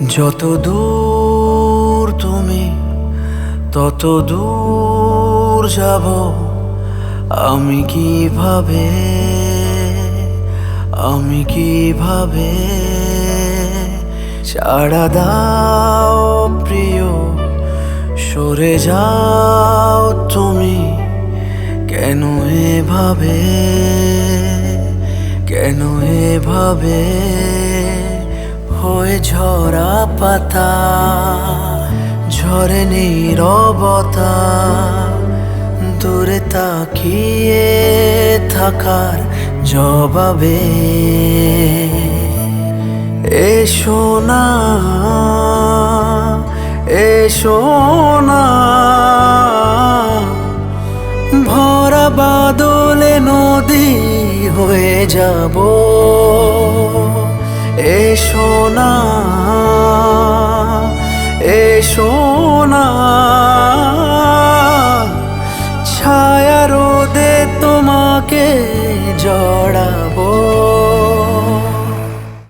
যত দূর তুমি তত দূর যাব আমি কিভাবে ছাড়া দাও প্রিয়, সরে যাও তুমি। কেন এভাবে হয়ে ঝরা পাতা, ঝরে নীরবতা, দূরে তাকিয়ে থাকার জবাবে। এসো না, এসো না, ভরা বাদলে নদী হয়ে যাব। এসো না, এসো না, ছায়া রোদে তোমাকে জড়াবো।